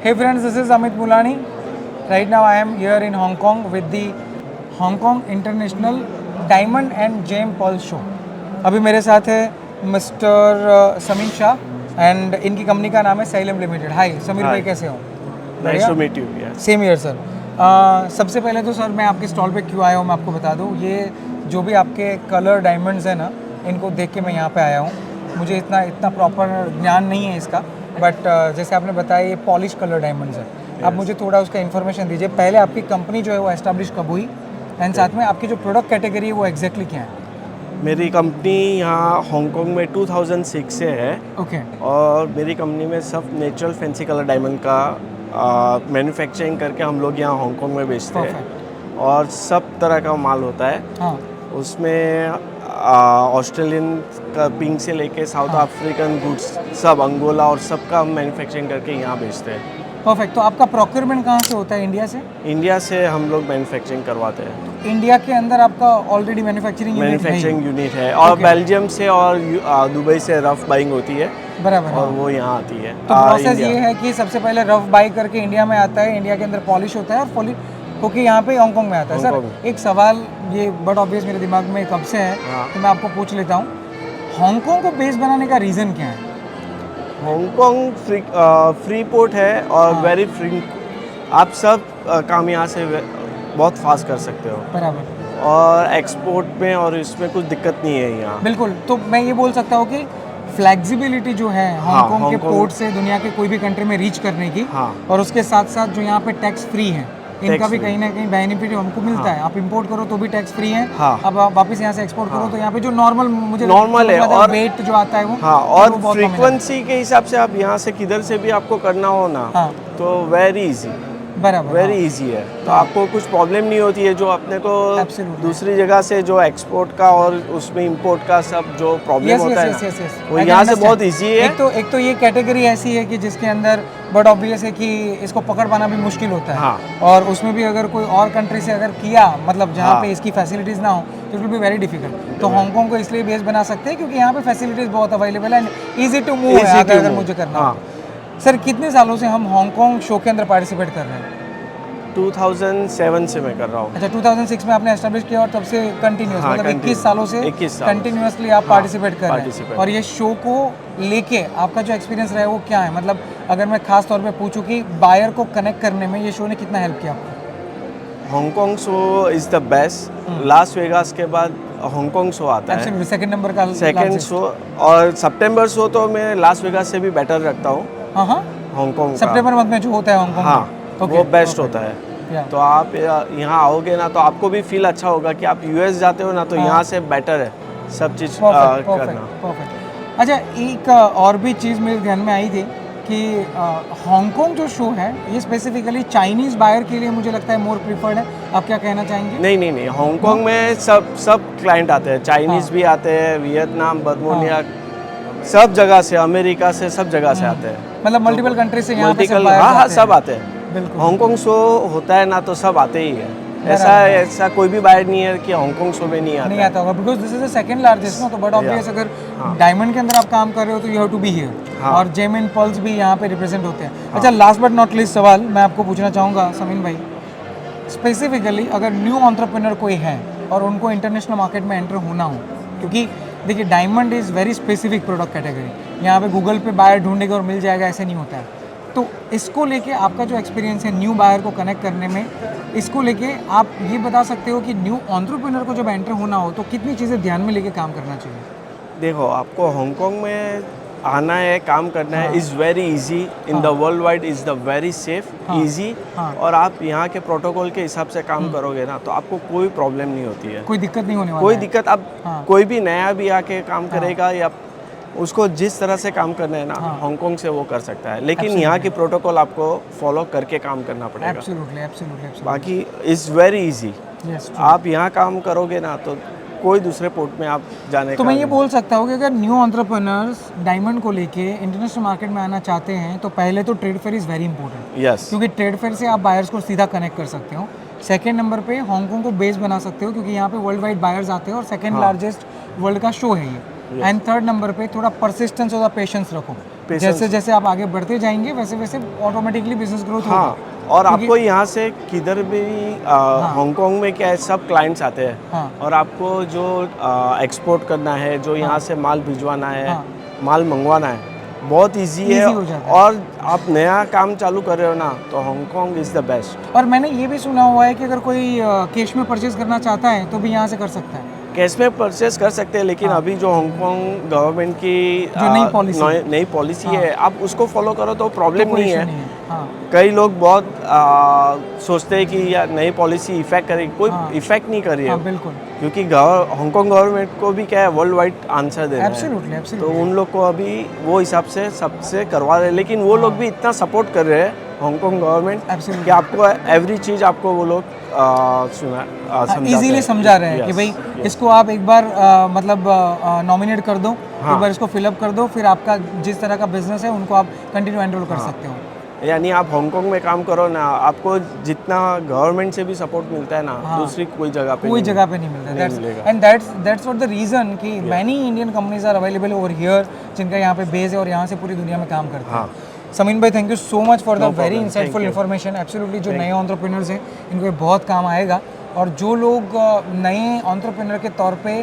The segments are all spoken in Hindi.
Hey friends, this is Amit Mulani. Right now I am here in Hong Kong with the Hong Kong International Diamond and Gem Pulse Show. अभी मेरे साथ है मिस्टर समीर शाह एंड इनकी कंपनी का नाम है साइलम लिमिटेड. हाय समीर भाई, कैसे हो? Nice to meet you. Same here sir. सबसे पहले तो सर मैं आपके स्टॉल पे क्यों आया हूँ मैं आपको बता दूँ. ये जो भी आपके कलर डायमंड्स हैं ना, इनको देख के मैं यहाँ पे आया हूँ. मुझे इतना प्रॉपर ज्ञान नहीं है इसका, बट जैसे आपने बताया ये पॉलिश कलर डायमंड्स है. आप मुझे थोड़ा उसका इन्फॉर्मेशन दीजिए. पहले आपकी कंपनी जो है वो एस्टेब्लिश कब हुई एंड साथ में आपकी जो प्रोडक्ट कैटेगरी है वो एग्जैक्टली क्या है? मेरी कंपनी यहाँ हांगकांग में 2006 से है. ओके. और मेरी कंपनी में सब नेचुरल फैंसी कलर डायमंड का मैन्युफैक्चरिंग करके हम लोग यहाँ हांगकांग में बेचते हैं. और सब तरह का माल होता है. हाँ. उसमें ऑस्ट्रेलियन का पिंक से लेके साउथ अफ्रीकन गुड्स सब अंगोला और सब का हम मैन्युफैक्चरिंग करके यहाँ बेचते हैं. परफेक्ट. तो आपका प्रोक्योरमेंट कहाँ से होता है? इंडिया से? इंडिया से हम लोग मैन्युफैक्चरिंग करवाते हैं. तो इंडिया के अंदर आपका ऑलरेडी मैन्युफैक्चरिंग यूनिट है और बेल्जियम से और दुबई से रफ बाइंग होती है. बराबर. और वो यहाँ आती है. तो प्रोसेस ये है कि सबसे पहले रफ बाई करके इंडिया में आता है, इंडिया के अंदर पॉलिश होता है और पॉलिश होके यहाँ पे हांगकांग में आता है. सर एक सवाल ये बट ऑब्वियस मेरे दिमाग में कब से है, तो मैं आपको पूछ लेता हूँ. हांगकांग को बेस बनाने का रीज़न क्या है? हांगकांग फ्री पोर्ट है और वेरी फ्री. आप सब काम यहाँ से बहुत फास्ट कर सकते हो. बराबर. और एक्सपोर्ट में और इसमें कुछ दिक्कत नहीं है यहाँ. बिल्कुल. तो मैं ये बोल सकता हूँ कि फ्लेक्सिबिलिटी जो है हांगकांग के पोर्ट से दुनिया के कोई भी कंट्री में रीच करने की, और उसके साथ साथ जो यहाँ पे टैक्स फ्री है, इनका भी कहीं ना कहीं बेनिफिट हमको मिलता है. आप इंपोर्ट करो तो भी टैक्स फ्री है. अब आप वापस यहाँ से एक्सपोर्ट करो तो यहाँ पे जो नॉर्मल है और वेट जो आता है वो और फ्रीक्वेंसी के हिसाब से आप यहाँ से किधर से भी आपको करना हो ना, तो वेरी इजी. बराबर. वेरी इजी है. तो आपको कुछ प्रॉब्लम नहीं होती है जो अपने को दूसरी जगह से जो एक्सपोर्ट का और उसमें इंपोर्ट का सब जो प्रॉब्लम होता है वो यहाँ से बहुत इजी है. एक तो ये कैटेगरी ऐसी है कि जिसके अंदर बट ऑब्वियस है कि इसको पकड़ पाना भी मुश्किल होता है. और उसमें भी अगर कोई और कंट्री से अगर किया, मतलब जहाँ पे इसकी फैसिलिटीज़ ना हो, तो it will be very difficult. तो हांगकांग को इसलिए बेस बना सकते हैं क्योंकि यहाँ पे फैसिलिटीज़ बहुत अवेलेबल है, ईजी टू मूव है अगर मुझे करना हो. सर कितने सालों से हम हांगकांग शो के अंदर पार्टिसिपेट कर रहे हैं? 2007 से मैं कर रहा हूँ. अच्छा, 2006 में आपने एस्टेब्लिश किया और तब से कंटिन्यूस, मतलब 21 सालों से कंटिन्यूसली आप पार्टिसिपेट कर रहे हैं. और ये शो को लेके आपका जो एक्सपीरियंस रहा है वो क्या है? मतलब अगर मैं खास तौर पे पूछूं कि बायर को कनेक्ट करने में ये शो ने कितना हेल्प किया आपको? Hong Kong show is the best. Las Vegas के बाद हांगकांग शो आता है. सेकंड नंबर का सेकंड शो. और सितंबर शो तो मैं लास वेगास से भी बेटर रखता हूँ. हांगकांग सितंबर मंथ में जो होता है हांगकांग. हाँ, वो बेस्ट होता है. तो आप यहाँ आओगे ना तो आपको भी फील अच्छा होगा कि आप यूएस जाते हो ना, तो यहाँ से बेटर है सब चीज़ करना. परफेक्ट. अच्छा, एक और भी चीज़ मेरे ध्यान में आई थी कि हांगकांग जो शो है ये स्पेसिफिकली चाइनीज़ बायर के लिए मुझे लगता है मोर प्रीफर्ड है. आप क्या कहना चाहेंगे? नहीं, हांगकांग में सब क्लाइंट आते हैं. चाइनीज़ भी आते हैं, वियतनाम, बर्मोनिया, सब जगह से, अमेरिका से, सब जगह से आते हैं. मतलब मल्टीपल कंट्री से यहाँ पे सब आते हैं. हांगकांग शो होता है ना तो सब आते ही है. ऐसा कोई भी बायर नहीं है कि हांगकांग शो में नहीं आता होगा, because this is the second largest ना. तो बट ऑब्वियस अगर डायमंड के अंदर आप काम कर रहे हो तो you have to be here. और जेम एंड पल्स भी यहाँ पे रिप्रेजेंट होते हैं. अच्छा, लास्ट बट नॉट लीस्ट सवाल मैं आपको पूछना चाहूँगा समीन भाई, स्पेसिफिकली अगर न्यू एंटरप्रेन्योर कोई है और उनको इंटरनेशनल मार्केट में एंटर होना हो, क्योंकि देखिए diamond is very specific product category. यहाँ पे गूगल पे बायर ढूंढेगा और मिल जाएगा, ऐसे नहीं होता है. तो इसको लेके आपका जो एक्सपीरियंस है न्यू बायर को कनेक्ट करने में, इसको लेके आप ये बता सकते हो कि न्यू एंटरप्रेन्योर को जब एंटर होना हो तो कितनी चीज़ें ध्यान में लेके काम करना चाहिए? देखो, आपको हांगकांग में आना है, काम करना है, is very easy. In the world wide is the very safe, easy. और आप यहाँ के प्रोटोकॉल के हिसाब से काम करोगे ना तो आपको कोई प्रॉब्लम नहीं होती है. कोई दिक्कत नहीं होने वाली. कोई दिक्कत. अब कोई भी नया भी आके काम करेगा या उसको जिस तरह से काम करना है ना, हांगकांग से वो कर सकता है. लेकिन यहाँ की प्रोटोकॉल आपको फॉलो करके काम करना पड़ेगा. एब्सोल्युटली. बाकी इज़ वेरी इजी. आप यहाँ काम करोगे ना तो कोई दूसरे पोर्ट में आप जाने तो मैं ये बोल सकता हूँ कि अगर न्यू एंटरप्रेन्योर्स डायमंड को लेके इंटरनेशनल मार्केट में आना चाहते हैं तो पहले तो trade fair is very important. Yes. क्योंकि ट्रेड फेयर से आप बायर्स को सीधा कनेक्ट कर सकते हो. सेकेंड नंबर पे हांगकांग को बेस बना सकते हो क्योंकि यहाँ पे वर्ल्ड वाइड बायर्स आते हैं और सेकेंड लार्जेस्ट वर्ल्ड का शो है ये. एंड थर्ड नंबर पे थोड़ा परसिस्टेंस और पेशेंस रखो. जैसे जैसे आप आगे बढ़ते जाएंगे वैसे वैसे ऑटोमेटिकली बिजनेस ग्रोथ होगा। हाँ, और आपको यहाँ से किधर भी हांगकांग में क्या है, सब क्लाइंट्स आते हैं। हाँ। और आपको जो एक्सपोर्ट करना है, जो यहाँ से माल भिजवाना है, हाँ। माल मंगवाना है, बहुत इजी है। Easy हो जाता है। और आप नया काम चालू कर रहे हो ना, तो हांगकांग इज़ द बेस्ट। और मैंने ये भी सुना हुआ है कि अगर कोई कैश में परचेज करना चाहता है तो भी यहाँ से कर सकता है। कैश में परचेस कर सकते हैं, लेकिन अभी जो हांगकांग गवर्नमेंट की जो नई पॉलिसी है, आप उसको फॉलो करो तो प्रॉब्लम कोई नहीं issue है। नहीं है। हाँ। कई लोग बहुत सोचते हैं कि यार नई पॉलिसी इफेक्ट करेगी, कोई इफेक्ट नहीं कर रही है। हाँ बिल्कुल। क्योंकि हांगकांग गवर्नमेंट को भी क्या है, वर्ल्ड वाइड आंसर देना है। एब्सोल्युटली तो एब्सोल्युटली। उन लोग को अभी वो हिसाब से सबसे करवा रहे हैं, लेकिन वो लोग भी इतना सपोर्ट कर रहे हैं हांगकांग गवर्नमेंट Absolutely. कि आपको एवरी चीज़ आपको वो लोग इजीली समझा रहे हैं कि भाई इसको आप एक बार मतलब नॉमिनेट कर दो, एक बार इसको फिलअप कर दो, फिर आपका जिस तरह का बिजनेस है उनको आप कंटिन्यू एनरोल कर सकते हो। यानी आप हांगकांग में काम करो ना, आपको जितना गवर्नमेंट से भी सपोर्ट मिलता है ना, दूसरी कोई जगह पे नहीं मिलता। And that's what the reason कि many Indian companies are available over here, जिनका यहाँ पे बेस है और यहाँ से पूरी दुनिया में काम करते हैं। समीन भाई, thank you so much for the very insightful information. Absolutely जो नए एंटरप्रेन्योर्स हैं इनको ये बहुत काम आएगा। और जो लोग नए एंटरप्रेन्योर के तौर पे,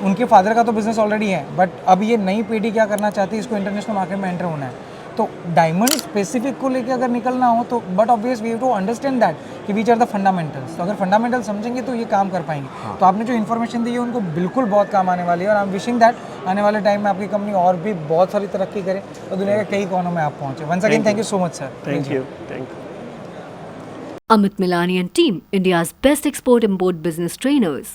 उनके फादर का तो बिजनेस ऑलरेडी है, बट अब ये नई पीढ़ी क्या करना चाहती है, इसको इंटरनेशनल मार्केट में एंटर होना है, तो डायमंड स्पेसिफिक को लेके अगर निकलना हो तो but obvious we have to understand that कि विच आर द फंडामेंटल्स। तो अगर फंडामेंटल समझेंगे तो ये काम कर पाएंगे। तो आपने जो इन्फॉर्मेशन दी है उनको बिल्कुल बहुत काम आने वाली है, और आई एम विशिंग दैट आने वाले टाइम में आपकी कंपनी और भी बहुत सारी तरक्की करे और दुनिया के कई कोनों में आप पहुंचे। Once again thank you so much sir. Thank you. Amit Milani and team, India's best export-import business trainers.